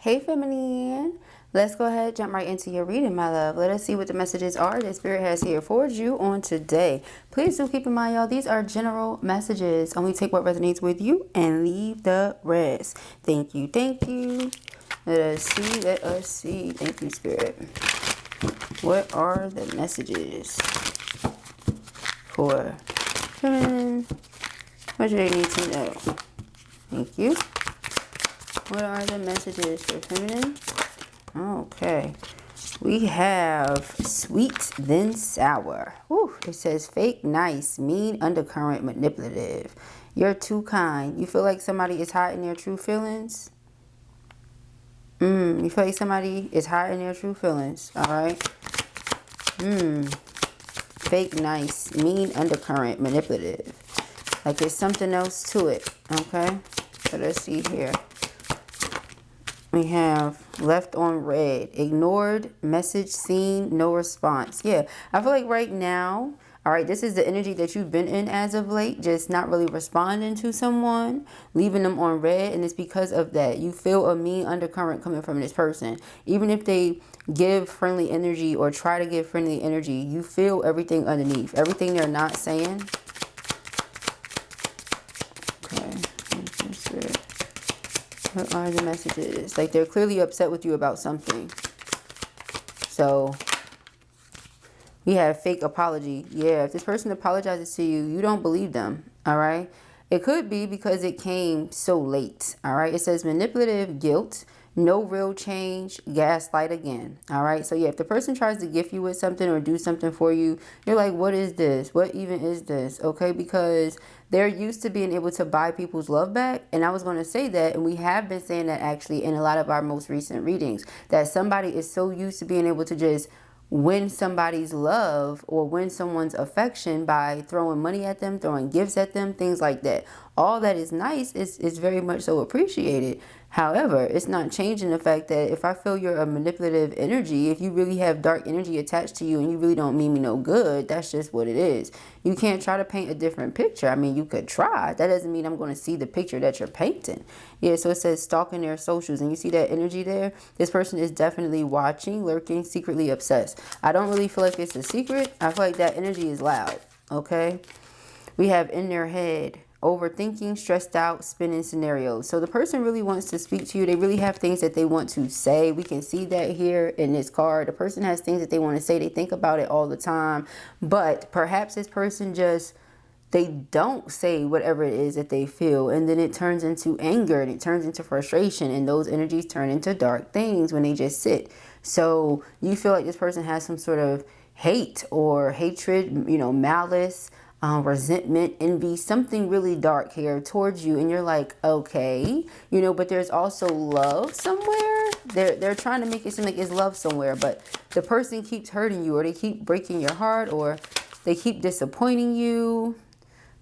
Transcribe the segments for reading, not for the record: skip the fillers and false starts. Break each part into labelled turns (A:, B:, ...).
A: Hey feminine, let's go ahead, jump right into your reading, my love. Let us see what the messages are that Spirit has here for you on today. Please do keep in mind, y'all, these are general messages. Only take what resonates with you and leave the rest. Thank you, thank you. Let us see, let us see. Thank you, Spirit. What are the messages for feminine? What do they need to know? Thank you. What are the messages for feminine? Okay. We have sweet then sour. Ooh, it says fake nice, mean, undercurrent, manipulative. You're too kind. You feel like somebody is hiding their true feelings? You feel like somebody is hiding their true feelings. Alright. Fake nice, mean, undercurrent, manipulative. Like there's something else to it. Okay. So let's see here. We have left on red, ignored, message seen, no response. Yeah, I feel like right now, all right, this is the energy that you've been in as of late, just not really responding to someone, leaving them on red. And it's because of that. You feel a mean undercurrent coming from this person. Even if they give friendly energy or try to give friendly energy, you feel everything underneath, everything they're not saying. What are the messages? Like they're clearly upset with you about something. So we have fake apology. Yeah, if this person apologizes to you, you don't believe them. All right. It could be because it came so late. All right. It says manipulative, guilt, no real change, gaslight again. All right. So yeah, if the person tries to gift you with something or do something for you, you're like, what is this? What even is this? Okay. Because they're used to being able to buy people's love back. And I was going to say that, and we have been saying that actually in a lot of our most recent readings, that somebody is so used to being able to just win somebody's love or win someone's affection by throwing money at them, throwing gifts at them, things like that. All that is nice is very much so appreciated. However, it's not changing the fact that if I feel you're a manipulative energy, if you really have dark energy attached to you and you really don't mean me no good, that's just what it is. You can't try to paint a different picture. I mean, you could try. That doesn't mean I'm going to see the picture that you're painting. Yeah, so it says stalking their socials. And you see that energy there? This person is definitely watching, lurking, secretly obsessed. I don't really feel like it's a secret. I feel like that energy is loud. Okay? We have in their head, overthinking, stressed out, spinning scenarios. So the person really wants to speak to you. They really have things that they want to say. We can see that here in this card. The person has things that they want to say. They think about it all the time. But perhaps this person just, they don't say whatever it is that they feel. And then it turns into anger and it turns into frustration. And those energies turn into dark things when they just sit. So you feel like this person has some sort of hate or hatred, you know, malice, resentment, envy, something really dark here towards you. And you're like, okay, you know, but there's also love somewhere. They're trying to make it seem like it's love somewhere, but the person keeps hurting you, or they keep breaking your heart, or they keep disappointing you.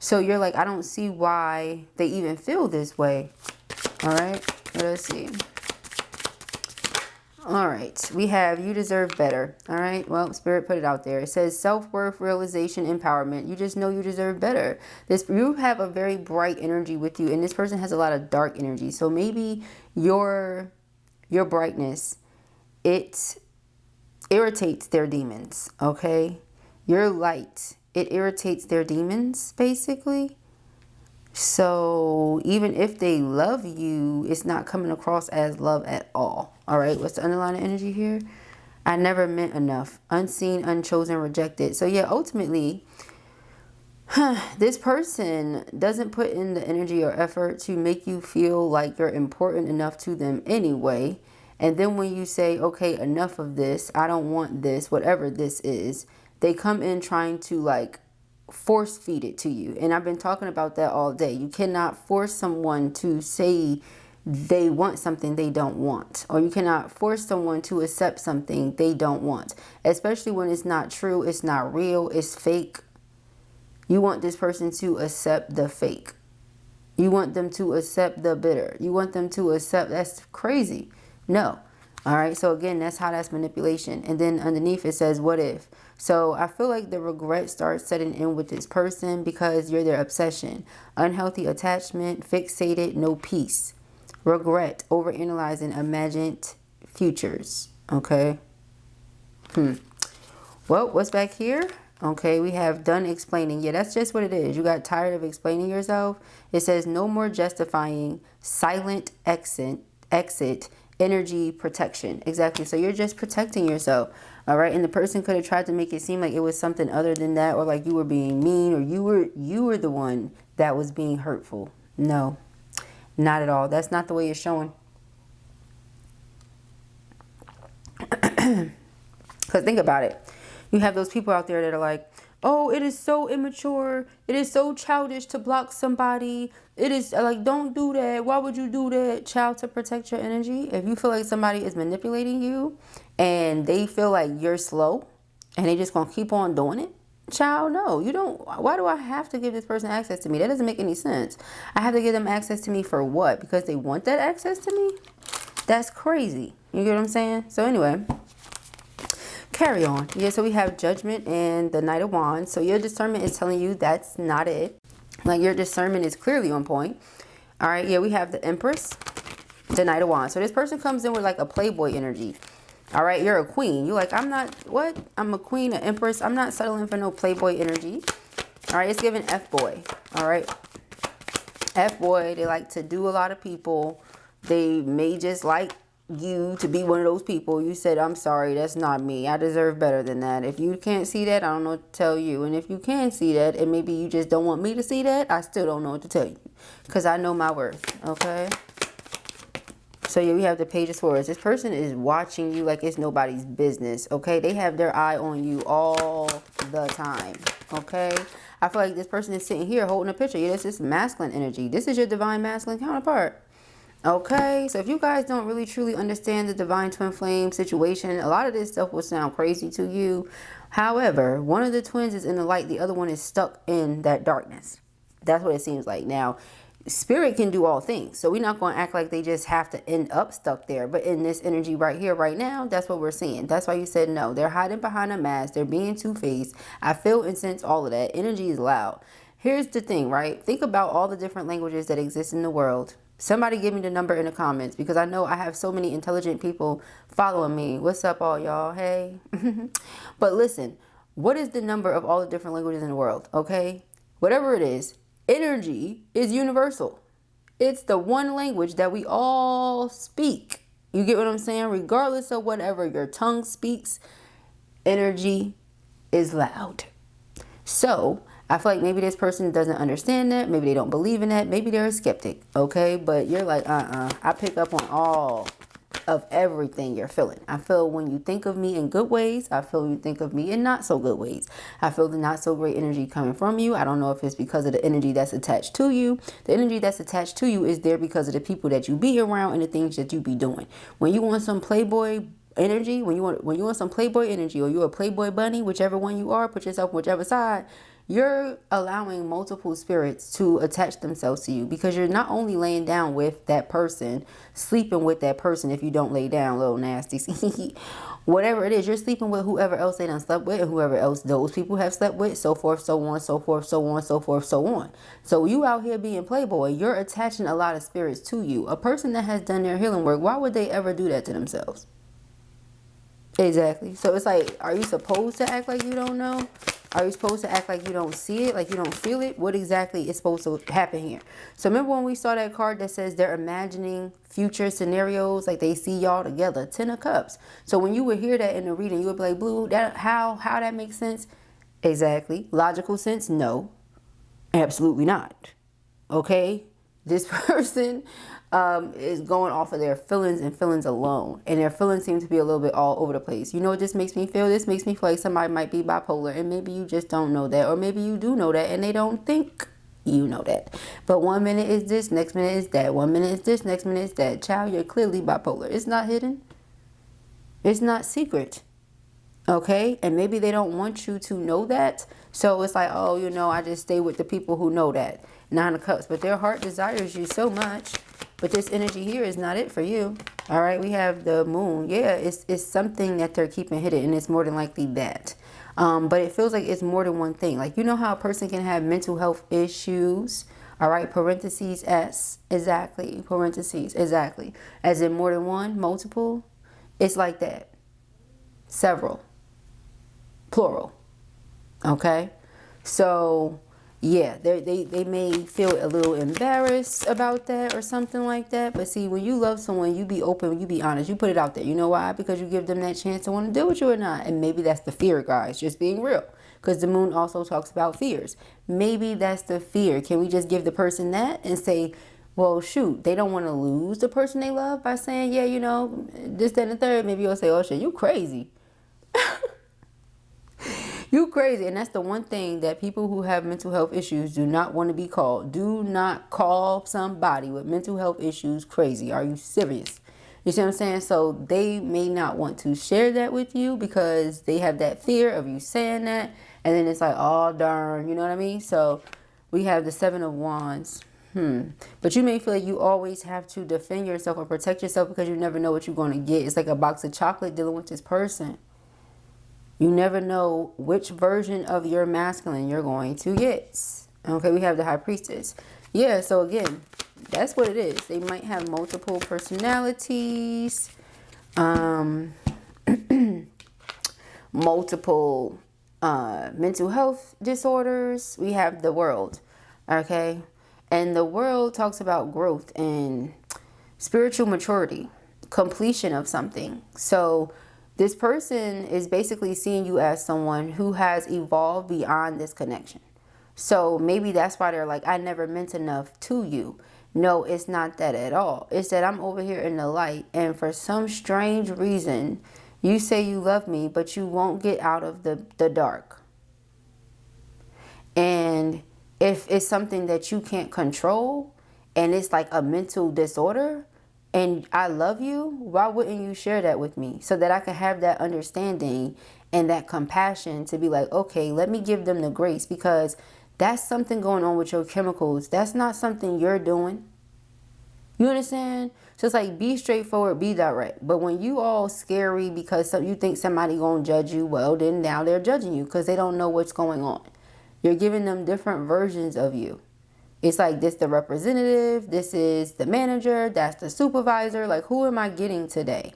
A: So you're like, I don't see why they even feel this way. All right, let's see. All right, we have you deserve better. All right, well, Spirit put it out there. It says self-worth, realization, empowerment. You just know you deserve better. You have a very bright energy with you, and this person has a lot of dark energy. So maybe your brightness, it irritates their demons. Okay, your light, it irritates their demons, basically. So even if they love you, it's not coming across as love at all. All right, what's the underlying energy here? I never meant enough. Unseen, unchosen, rejected. So yeah, ultimately, this person doesn't put in the energy or effort to make you feel like you're important enough to them anyway. And then when you say, okay, enough of this, I don't want this, whatever this is, they come in trying to like force feed it to you. And I've been talking about that all day. You cannot force someone to say they want something they don't want, or you cannot force someone to accept something they don't want, especially when it's not true, it's not real, it's fake. You want this person to accept the fake. You want them to accept the bitter. You want them to accept, that's crazy. No. All right, so again, that's manipulation. And then underneath it says, what if? So I feel like the regret starts setting in with this person because you're their obsession. Unhealthy attachment, fixated, no peace. regret, overanalyzing imagined futures. Okay. Well, what's back here? Okay, we have done explaining. Yeah, that's just what it is. You got tired of explaining yourself. It says no more justifying, silent exit, energy protection. Exactly. So you're just protecting yourself. All right. And the person could have tried to make it seem like it was something other than that, or like you were being mean, or you were the one that was being hurtful. No, not at all. That's not the way it's showing. Because think about it. You have those people out there that are like, oh, it is so immature. It is so childish to block somebody. It is like, don't do that. Why would you do that, child, to protect your energy? If you feel like somebody is manipulating you and they feel like you're slow and they just going to keep on doing it, child, no, you don't. Why do I have to give this person access to me? That doesn't make any sense. I have to give them access to me for what? Because they want that access to me? That's crazy. You get what I'm saying? So anyway, carry on. Yeah, so we have Judgment and the Knight of Wands. So your discernment is telling you that's not it. Like, your discernment is clearly on point. All right, yeah, we have the Empress, the Knight of Wands. So this person comes in with like a playboy energy. All right, you're a queen. You're like, I'm not, what? I'm a queen, an empress. I'm not settling for no playboy energy. All right, it's giving F-boy. All right, F-boy, they like to do a lot of people. They may just like you to be one of those people. You said, I'm sorry, that's not me. I deserve better than that. If you can't see that, I don't know what to tell you. And if you can see that, and maybe you just don't want me to see that, I still don't know what to tell you. Because I know my worth, okay? So yeah, we have the Page of Swords. This person is watching you like it's nobody's business, okay? They have their eye on you all the time, okay? I feel like this person is sitting here holding a picture. Yeah, this is masculine energy. This is your divine masculine counterpart. Okay, so if you guys don't really truly understand the divine twin flame situation, a lot of this stuff will sound crazy to you. However, one of the twins is in the light, the other one is stuck in that darkness. That's what it seems like. Now, spirit can do all things, so we're not going to act like they just have to end up stuck there. But in this energy right here, right now, that's what we're seeing. That's why you said no. They're hiding behind a mask. They're being two-faced. I feel and sense all of that. Energy is loud. Here's the thing, right? Think about all the different languages that exist in the world. Somebody give me the number in the comments, because I know I have so many intelligent people following me. What's up, all y'all? Hey. But listen, what is the number of all the different languages in the world? Okay, whatever it is, energy is universal. It's the one language that we all speak. You get what I'm saying? Regardless of whatever your tongue speaks, energy is loud. So I feel like maybe this person doesn't understand that. Maybe they don't believe in that. Maybe they're a skeptic. Okay. But you're like, I pick up on all of everything you're feeling. I feel when you think of me in good ways. I feel you think of me in not so good ways. I feel the not so great energy coming from you. I don't know if it's because of the energy that's attached to you. The energy that's attached to you is there because of the people that you be around and the things that you be doing. When you want some playboy energy, when you want some playboy energy, or you're a playboy bunny, whichever one you are, put yourself on whichever side, you're allowing multiple spirits to attach themselves to you, because you're not only laying down with that person, sleeping with that person. If you don't lay down, little nasty, whatever it is, you're sleeping with whoever else they done slept with, and whoever else those people have slept with, so forth, so on, so forth, so on, so forth, so on. So you out here being playboy, you're attaching a lot of spirits to you. A person that has done their healing work, why would they ever do that to themselves? Exactly. So it's like, are you supposed to act like you don't know? Are you supposed to act like you don't see it, like you don't feel it? What exactly is supposed to happen here? So remember when we saw that card that says they're imagining future scenarios, like they see y'all together, 10 of Cups. So when you would hear that in the reading, you would be like, Blue, that how that makes sense? Exactly. Logical sense? No, absolutely not. Okay, this person is going off of their feelings and feelings alone, and their feelings seem to be a little bit all over the place. You know what this makes me feel? This makes me feel like somebody might be bipolar, and maybe you just don't know that, or maybe you do know that and they don't think you know that. But 1 minute is this, next minute is that. 1 minute is this, next minute is that. Child, you're clearly bipolar. It's not hidden. It's not secret. Okay, and maybe they don't want you to know that. So it's like, oh, you know, I just stay with the people who know that. 9 of Cups, but their heart desires you so much. But this energy here is not it for you. All right, we have the Moon. Yeah, it's something that they're keeping hidden, and it's more than likely that. But it feels like it's more than one thing. Like, you know how a person can have mental health issues, All right, parentheses S, exactly, parentheses, exactly. As in more than one, multiple, it's like that. Several, plural, okay? So, yeah, they may feel a little embarrassed about that or something like that. But see, when you love someone, you be open, you be honest, you put it out there. You know why? Because you give them that chance to want to deal with you or not. And maybe that's the fear, guys, just being real. Because the moon also talks about fears. Maybe that's the fear. Can we just give the person that and say, well, shoot, they don't want to lose the person they love by saying, yeah, you know, this, that, and the third. Maybe you'll say, oh, shit, you crazy. You crazy. And that's the one thing that people who have mental health issues do not want to be called. Do not call somebody with mental health issues crazy. Are you serious? You see what I'm saying? So they may not want to share that with you because they have that fear of you saying that. And then it's like, oh, darn, you know what I mean? So we have the 7 of Wands. But you may feel like you always have to defend yourself or protect yourself because you never know what you're going to get. It's like a box of chocolate dealing with this person. You never know which version of your masculine you're going to get. Okay, we have the High Priestess. Yeah, so again, that's what it is. They might have multiple personalities, multiple mental health disorders. We have the World, okay? And the World talks about growth and spiritual maturity, completion of something. So this person is basically seeing you as someone who has evolved beyond this connection. So maybe that's why they're like, I never meant enough to you. No, it's not that at all. It's that I'm over here in the light, and for some strange reason, you say you love me, but you won't get out of the dark. And if it's something that you can't control, and it's like a mental disorder, and I love you, why wouldn't you share that with me so that I can have that understanding and that compassion to be like, okay, let me give them the grace, because that's something going on with your chemicals. That's not something you're doing. You understand? So it's like, be straightforward, be direct. But when you all scary because you think somebody gonna judge you, well, then now they're judging you because they don't know what's going on. You're giving them different versions of you. It's like, this the representative, this is the manager, that's the supervisor. Like, who am I getting today?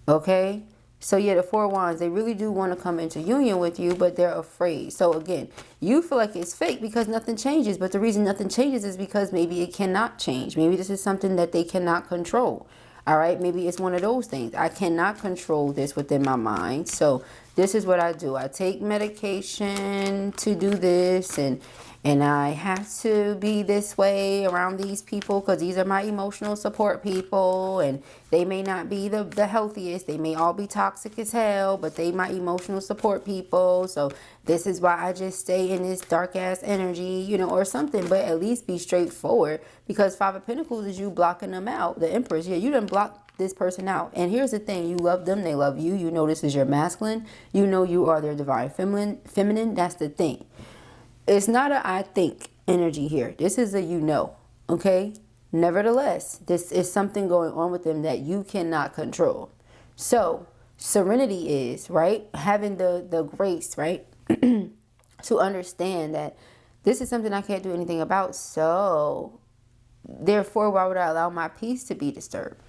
A: Okay? So yeah, the 4 of Wands, they really do want to come into union with you, but they're afraid. So again, you feel like it's fake because nothing changes. But the reason nothing changes is because maybe it cannot change. Maybe this is something that they cannot control. All right? Maybe it's one of those things. I cannot control this within my mind. So this is what I do. I take medication to do this, and I have to be this way around these people because these are my emotional support people, and they may not be the healthiest. They may all be toxic as hell, but they my emotional support people. So this is why I just stay in this dark ass energy, you know, or something. But at least be straightforward, because 5 of Pentacles is you blocking them out. The Empress, yeah, you done blocked this person out. And here's the thing, you love them, they love you. You know this is your masculine. You know you are their divine feminine. That's the thing. It's not a I think energy here. This is a you know, okay? Nevertheless, this is something going on with them that you cannot control. So, serenity is, right? Having the grace, right? To understand that this is something I can't do anything about. So, therefore, why would I allow my peace to be disturbed?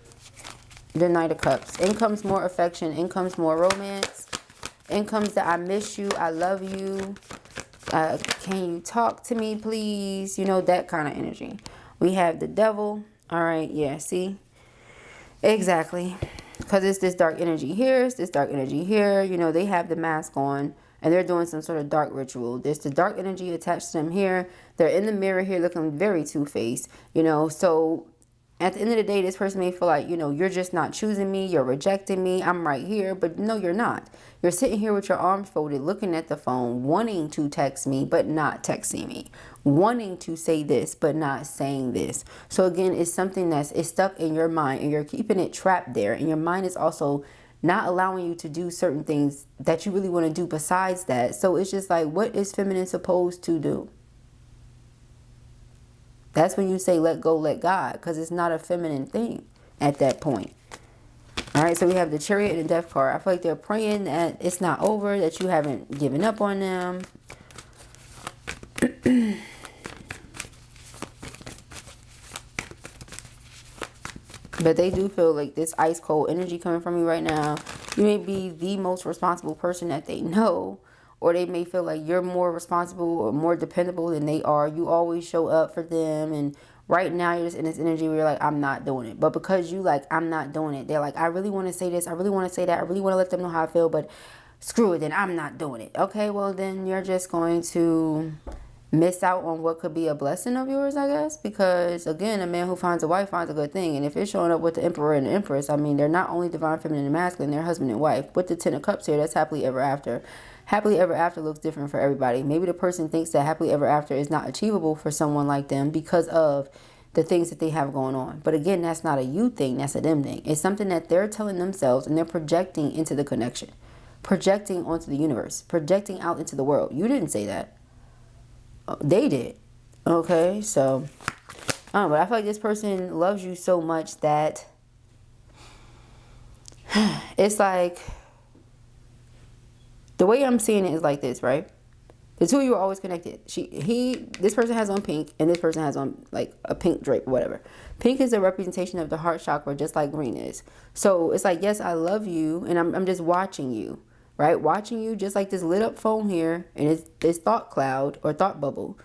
A: The Knight of Cups. In comes more affection. In comes more romance. In comes that I miss you. I love you. Can you talk to me, please? You know, that kind of energy. We have the Devil. All right, yeah, see? Exactly. Because it's this dark energy here. It's this dark energy here. You know, they have the mask on, and they're doing some sort of dark ritual. There's the dark energy attached to them here. They're in the mirror here looking very two-faced, you know. So at the end of the day, this person may feel like, you know, you're just not choosing me. You're rejecting me. I'm right here. But no, you're not. You're sitting here with your arms folded, looking at the phone, wanting to text me, but not texting me. Wanting to say this, but not saying this. So again, it's something it's stuck in your mind, and you're keeping it trapped there. And your mind is also not allowing you to do certain things that you really want to do besides that. So it's just like, what is feminine supposed to do? That's when you say let go, let God, because it's not a feminine thing at that point. All right, so we have the Chariot and Death card. I feel like they're praying that it's not over, that you haven't given up on them. But they do feel like this ice cold energy coming from you right now. You may be the most responsible person that they know. Or they may feel like you're more responsible or more dependable than they are. You always show up for them. And right now you're just in this energy where you're like, I'm not doing it. But because you like, I'm not doing it. They're like, I really want to say this. I really want to say that. I really want to let them know how I feel. But screw it, then I'm not doing it. Okay, well then you're just going to miss out on what could be a blessing of yours, I guess. Because again, a man who finds a wife finds a good thing. And if it's showing up with the Emperor and the Empress, I mean, they're not only divine feminine and masculine, they're husband and wife. With the Ten of Cups here, that's happily ever after. Happily ever after looks different for everybody. Maybe the person thinks that happily ever after is not achievable for someone like them because of the things that they have going on. But again, that's not a you thing, that's a them thing. It's something that they're telling themselves and they're projecting into the connection. Projecting onto the universe. Projecting out into the world. You didn't say that. They did. Okay, so but I feel like this person loves you so much that it's like, the way I'm seeing it is like this, right? The two of you are always connected. This person has on pink and this person has on like a pink drape or whatever. Pink is a representation of the heart chakra, just like green is. So it's like, yes, I love you and I'm just watching you, right? Watching you just like this lit up phone here, and it's this thought cloud or thought bubble.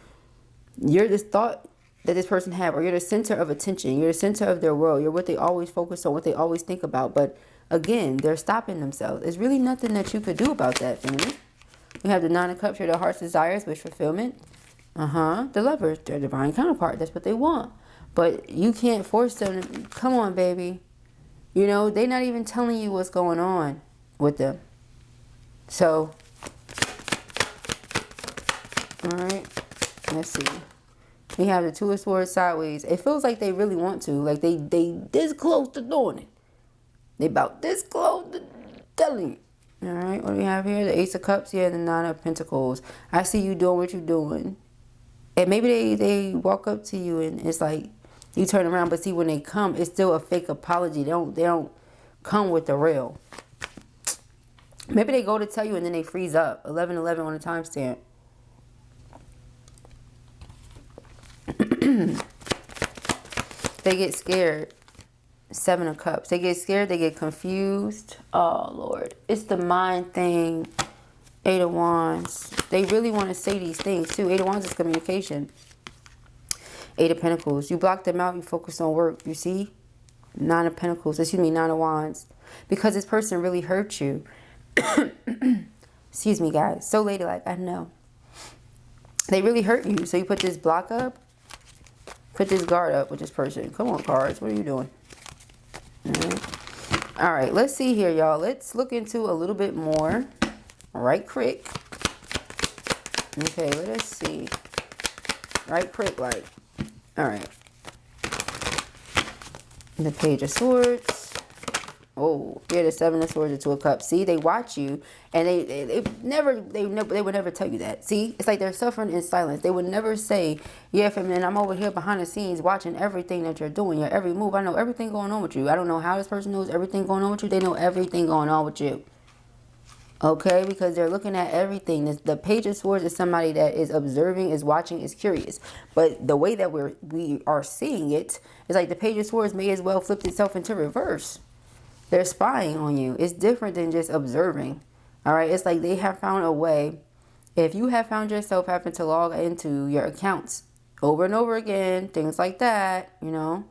A: You're this thought that this person have, or you're the center of attention. You're the center of their world. You're what they always focus on, what they always think about. But again, they're stopping themselves. There's really nothing that you could do about that, family. We have the Nine of Cups here, the heart's desires, wish fulfillment. The Lovers, their divine counterpart. That's what they want. But you can't force them to, come on, baby. You know, they're not even telling you what's going on with them. So, all right, let's see. We have the Two of Swords sideways. It feels like they really want to. Like they this close to doing it. They about this close to telling you. All right, what do we have here? The Ace of Cups, yeah, the Nine of Pentacles. I see you doing what you're doing. And maybe they walk up to you and it's like you turn around, but see, when they come, it's still a fake apology. They don't come with the real. Maybe they go to tell you and then they freeze up. 11:11 on the timestamp. They get scared. Seven of Cups. They get scared. They get confused. Oh, Lord. It's the mind thing. Eight of Wands. They really want to say these things, too. Eight of Wands is communication. Eight of Pentacles. You block them out. You focus on work. You see? Nine of Pentacles. Excuse me, Nine of Wands. Because this person really hurt you. Excuse me, guys. So ladylike. I know. They really hurt you. So you put this block up. Put this guard up with this person. Come on, cards. What are you doing? All right, let's see here, y'all. Let's look into a little bit more. Right quick. Okay, let us see. Right quick, like. All right. The Page of Swords. Oh, yeah, the Seven of Swords, the Two of Cups. See, they watch you, and they would never tell you that. See, it's like they're suffering in silence. They would never say, yeah, feminine, I'm over here behind the scenes watching everything that you're doing, your every move. I know everything going on with you. I don't know how this person knows everything going on with you. They know everything going on with you. Okay, because they're looking at everything. The Page of Swords is somebody that is observing, is watching, is curious. But the way that we are seeing it is like the Page of Swords may as well flip itself into reverse. They're spying on you. It's different than just observing. All right. It's like they have found a way. If you have found yourself having to log into your accounts over and over again, things like that, you know,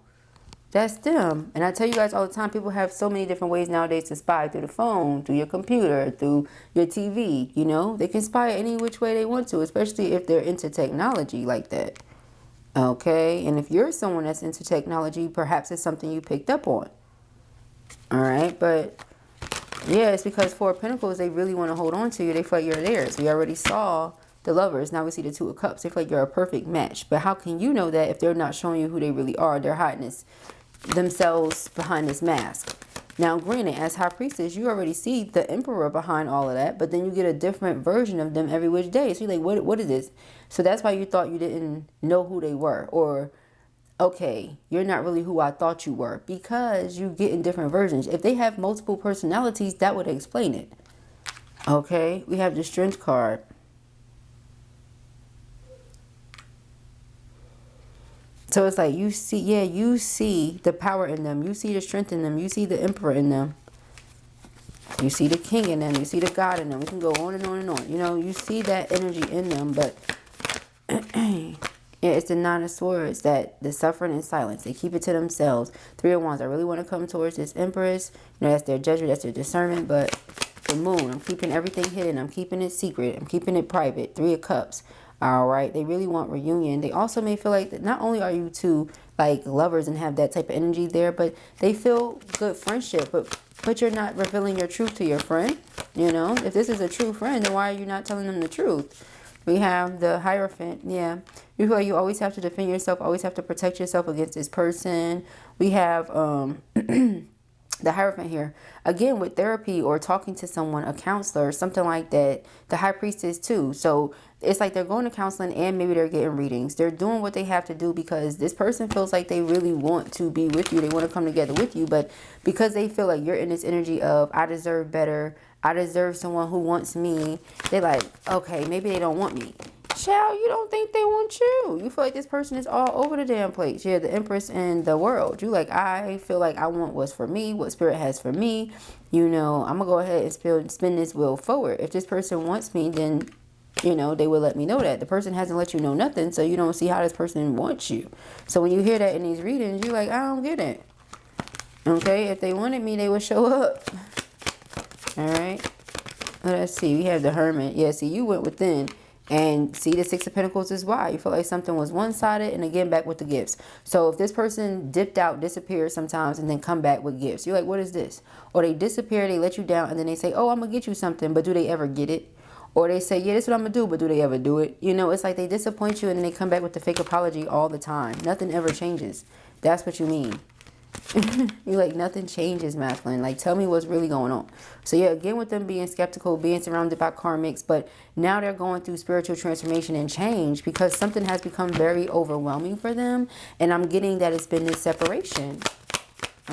A: that's them. And I tell you guys all the time, people have so many different ways nowadays to spy, through the phone, through your computer, through your TV. You know, they can spy any which way they want to, especially if they're into technology like that. Okay. And if you're someone that's into technology, perhaps it's something you picked up on. All right, but yeah, it's because Four of Pentacles, they really want to hold on to you. They feel like you're theirs. We already saw the Lovers. Now we see the Two of Cups. They feel like you're a perfect match. But how can you know that if they're not showing you who they really are? They're hiding themselves behind this mask. Now, granted, as High Priestess, you already see the Emperor behind all of that. But then you get a different version of them every which day. So you're like, what is this? So that's why you thought you didn't know who they were. Or, okay, you're not really who I thought you were, because you get in different versions. If they have multiple personalities, that would explain it. Okay, we have the Strength card. So it's like you see, yeah, you see the power in them. You see the strength in them. You see the emperor in them. You see the king in them. You see the God in them. We can go on and on and on. You know, you see that energy in them. But yeah, it's the Nine of Swords, that the suffering in silence. They keep it to themselves. Three of Wands. I really want to come towards this Empress. You know, that's their judgment. That's their discernment. But the Moon, I'm keeping everything hidden. I'm keeping it secret. I'm keeping it private. Three of Cups. All right. They really want reunion. They also may feel like that not only are you two like lovers and have that type of energy there, but they feel good friendship. But you're not revealing your truth to your friend. You know, if this is a true friend, then why are you not telling them the truth? We have the Hierophant. Yeah. You feel like you always have to defend yourself, always have to protect yourself against this person. We have the Hierophant here. Again, with therapy or talking to someone, a counselor, or something like that. The High Priestess too. So it's like they're going to counseling and maybe they're getting readings. They're doing what they have to do because this person feels like they really want to be with you. They want to come together with you. But because they feel like you're in this energy of, I deserve better, I deserve someone who wants me, they're like, okay, maybe they don't want me. Child, you don't think they want you. You feel like this person is all over the damn place. Yeah, the Empress in the world. You like, I feel like I want what's for me, what Spirit has for me. You know, I'm going to go ahead and spin this wheel forward. If this person wants me, then, you know, they will let me know that. The person hasn't let you know nothing, so you don't see how this person wants you. So when you hear that in these readings, you're like, I don't get it. Okay, if they wanted me, they would show up. All right. Let's see. We have the Hermit. Yeah, see, you went within. And see, the Six of Pentacles is why. You feel like something was one-sided, and again, back with the gifts. So if this person dipped out, disappeared sometimes, and then come back with gifts, you're like, what is this? Or they disappear, they let you down, and then they say, oh, I'm going to get you something, but do they ever get it? Or they say, yeah, this is what I'm going to do, but do they ever do it? You know, it's like they disappoint you, and then they come back with the fake apology all the time. Nothing ever changes. That's what you mean. You're like, nothing changes, masculine. Like, tell me what's really going on. So yeah, again, with them being skeptical, being surrounded by karmics, but now they're going through spiritual transformation and change because something has become very overwhelming for them. And I'm getting that it's been this separation.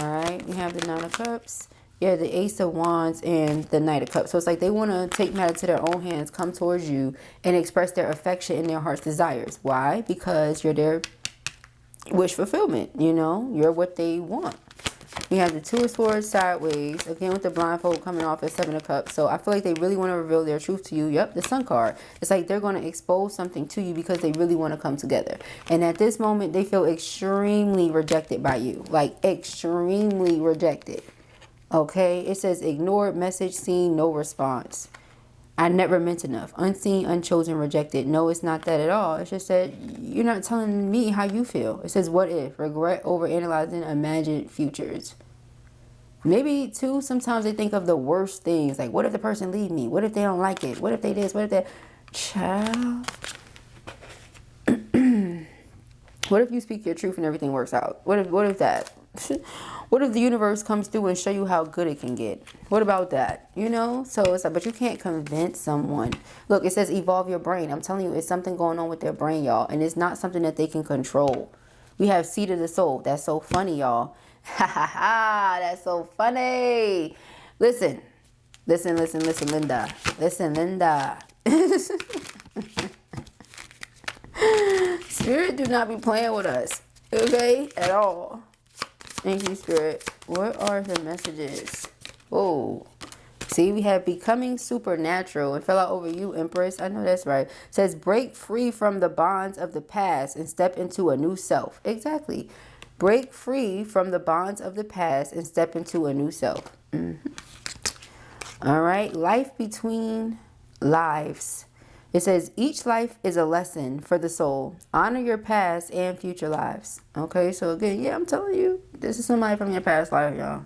A: All right, we have the Nine of Cups. Yeah, the Ace of Wands and the Knight of Cups. So it's like they want to take matter to their own hands, come towards you, and express their affection and their heart's desires. Why? Because you're their wish fulfillment. You know, you're what they want. We have the Two of Swords sideways. Again, with the blindfold coming off at Seven of Cups. So I feel like they really want to reveal their truth to you. Yep, the Sun card. It's like they're going to expose something to you because they really want to come together. And at this moment, they feel extremely rejected by you. Like, extremely rejected. Okay? It says, ignored, message seen, no response. I never meant enough. Unseen, unchosen, rejected. No, it's not that at all. It's just that you're not telling me how you feel. It says, what if? Regret, overanalyzing, imagined futures. Maybe, too, sometimes they think of the worst things. Like, what if the person leave me? What if they don't like it? What if they this? What if that? Child. What if you speak your truth and everything works out? What if that? What if the universe comes through and show you how good it can get? What about that? You know? So it's like, but you can't convince someone. Look, it says evolve your brain. I'm telling you, it's something going on with their brain, y'all. And it's not something that they can control. We have seed of the soul. That's so funny, y'all. Ha ha ha. That's so funny. Listen, Linda. Listen, Linda. Spirit do not be playing with us. Okay? At all. Thank you, Spirit. What are the messages? Oh, see, we have becoming supernatural and fell out over you, Empress. I know that's right. It says break free from the bonds of the past and step into a new self. Exactly. Break free from the bonds of the past and step into a new self. All right. Life between lives. It says each life is a lesson for the soul. Honor your past and future lives. Okay, so again, yeah, I'm telling you, this is somebody from your past life, y'all.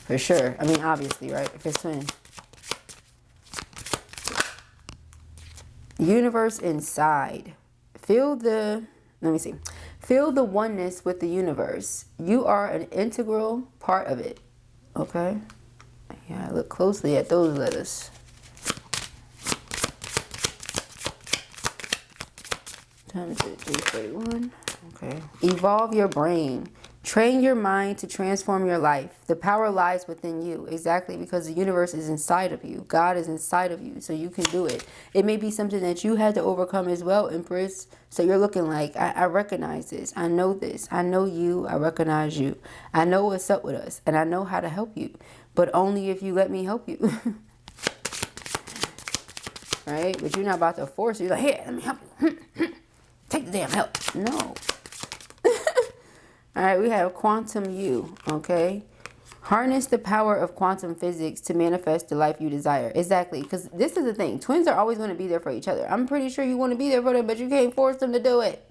A: For sure. I mean, obviously, right? If it's twin. Universe inside. Feel the oneness with the universe. You are an integral part of it. Okay? Yeah, look closely at those letters. 10, 3, 41. Okay. Evolve your brain. Train your mind to transform your life. The power lies within you. Exactly, because the universe is inside of you. God is inside of you, so you can do it. It may be something that you had to overcome as well, Empress. So you're looking like, I recognize this. I know this. I know you. I recognize you. I know what's up with us, and I know how to help you. But only if you let me help you. Right? But you're not about to force you. Like, here, let me help you. Take the damn help. No. All right, we have quantum you, okay? Harness the power of quantum physics to manifest the life you desire. Exactly, because this is the thing. Twins are always going to be there for each other. I'm pretty sure you want to be there for them, but you can't force them to do it.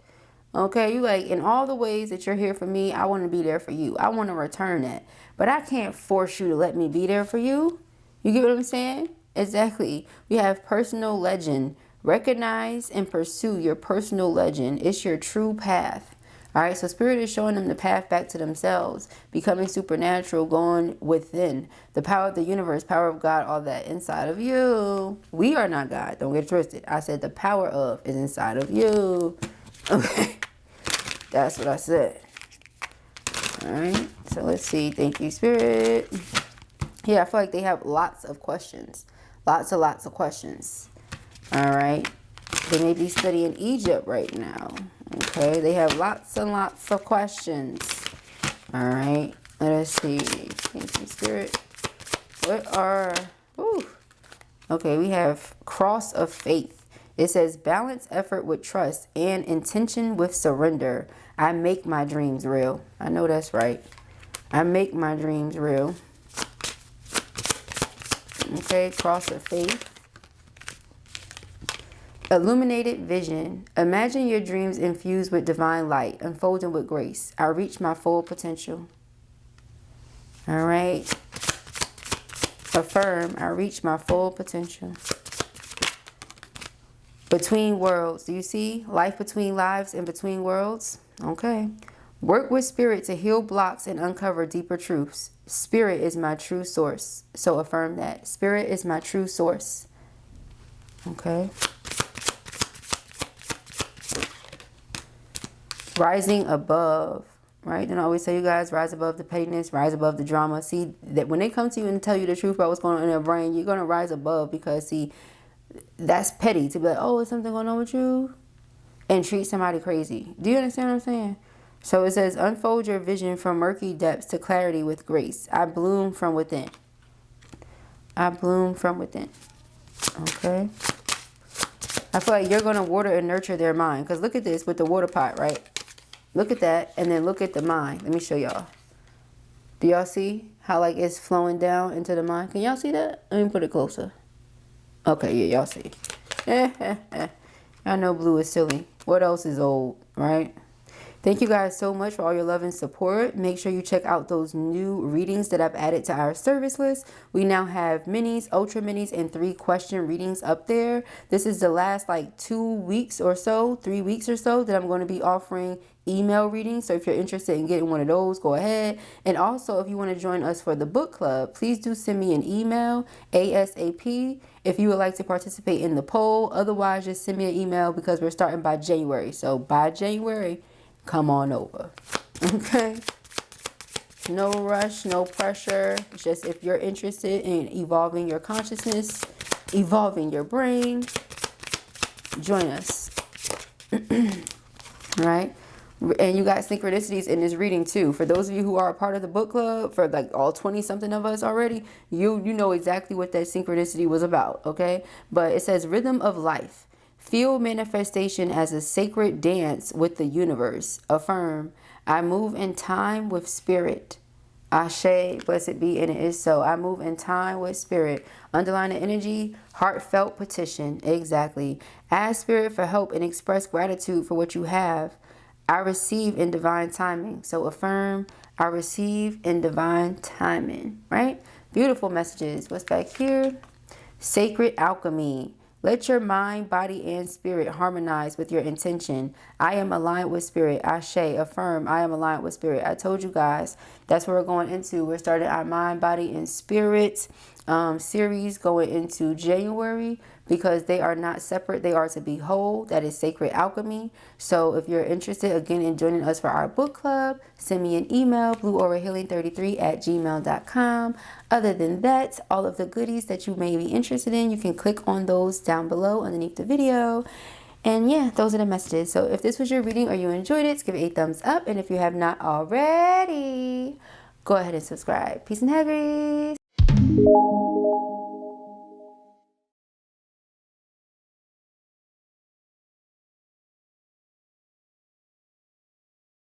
A: Okay, you like, in all the ways that you're here for me, I want to be there for you. I want to return that. But I can't force you to let me be there for you. You get what I'm saying? Exactly. We have personal legend. Recognize and pursue your personal legend. It's your true path. All right, so Spirit is showing them the path back to themselves, becoming supernatural, going within. The power of the universe, power of God, all that inside of you. We are not God. Don't get it twisted. I said the power of is inside of you. Okay, that's what I said. All right, so let's see. Thank you, Spirit. Yeah, I feel like they have lots of questions. Lots of questions. All right. They may be studying Egypt right now. Okay, they have lots and lots of questions. All right, let us see. Thank you, Spirit. What are... Ooh. Okay, we have cross of faith. It says balance effort with trust and intention with surrender. I make my dreams real. I know that's right. I make my dreams real. Okay, cross of faith. Illuminated vision. Imagine your dreams infused with divine light, unfolding with grace. I reach my full potential. All right. Affirm. I reach my full potential. Between worlds. Do you see? Life between lives and between worlds. Okay. Work with Spirit to heal blocks and uncover deeper truths. Spirit is my true source. So affirm that. Spirit is my true source. Okay. Rising above, right? And I always tell you guys, rise above the pettiness, rise above the drama. See, that when they come to you and tell you the truth about what's going on in their brain, you're going to rise above, because, see, that's petty to be like, oh, is something going on with you? And treat somebody crazy. Do you understand what I'm saying? So it says, unfold your vision from murky depths to clarity with grace. I bloom from within. I bloom from within. Okay. I feel like you're going to water and nurture their mind. Because look at this with the water pot, right? Look at that, and then look at the mind. Let me show y'all. Do y'all see how like it's flowing down into the mind? Can y'all see that? Let me put it closer. Okay, yeah, y'all see. I know blue is silly. What else is old, right? Thank you guys so much for all your love and support. Make sure you check out those new readings that I've added to our service list. We now have minis, ultra minis, and 3-question readings up there. This is the last like 2 weeks or so, 3 weeks or so, that I'm going to be offering email readings. So if you're interested in getting one of those, go ahead. And also, if you want to join us for the book club, please do send me an email ASAP if you would like to participate in the poll. Otherwise, just send me an email, because we're starting by January. So by January, come on over. Okay, no rush, no pressure. Just if you're interested in evolving your consciousness, evolving your brain, join us. Right? And you got synchronicities in this reading too. For those of you who are a part of the book club, for like all 20 something of us already, you know exactly what that synchronicity was about. Okay, but it says rhythm of life. Feel manifestation as a sacred dance with the universe. Affirm, I move in time with Spirit. Ashe, blessed be, and it is so. I move in time with Spirit. Underline the energy, heartfelt petition. Exactly. Ask Spirit for help and express gratitude for what you have. I receive in divine timing. So affirm, I receive in divine timing. Right? Beautiful messages. What's back here? Sacred alchemy. Let your mind, body, and spirit harmonize with your intention. I am aligned with Spirit. Ashe, affirm, I am aligned with Spirit. I told you guys, that's what we're going into. We're starting our mind, body, and spirit series going into January, because they are not separate, they are to be whole. That is Sacred Alchemy. So if you're interested again in joining us for our book club, send me an email, blueaurahealing33@gmail.com. Other than that, all of the goodies that you may be interested in, you can click on those down below underneath the video. And yeah, those are the messages. So if this was your reading or you enjoyed it, give it a thumbs up. And if you have not already, go ahead and subscribe. Peace and haggries.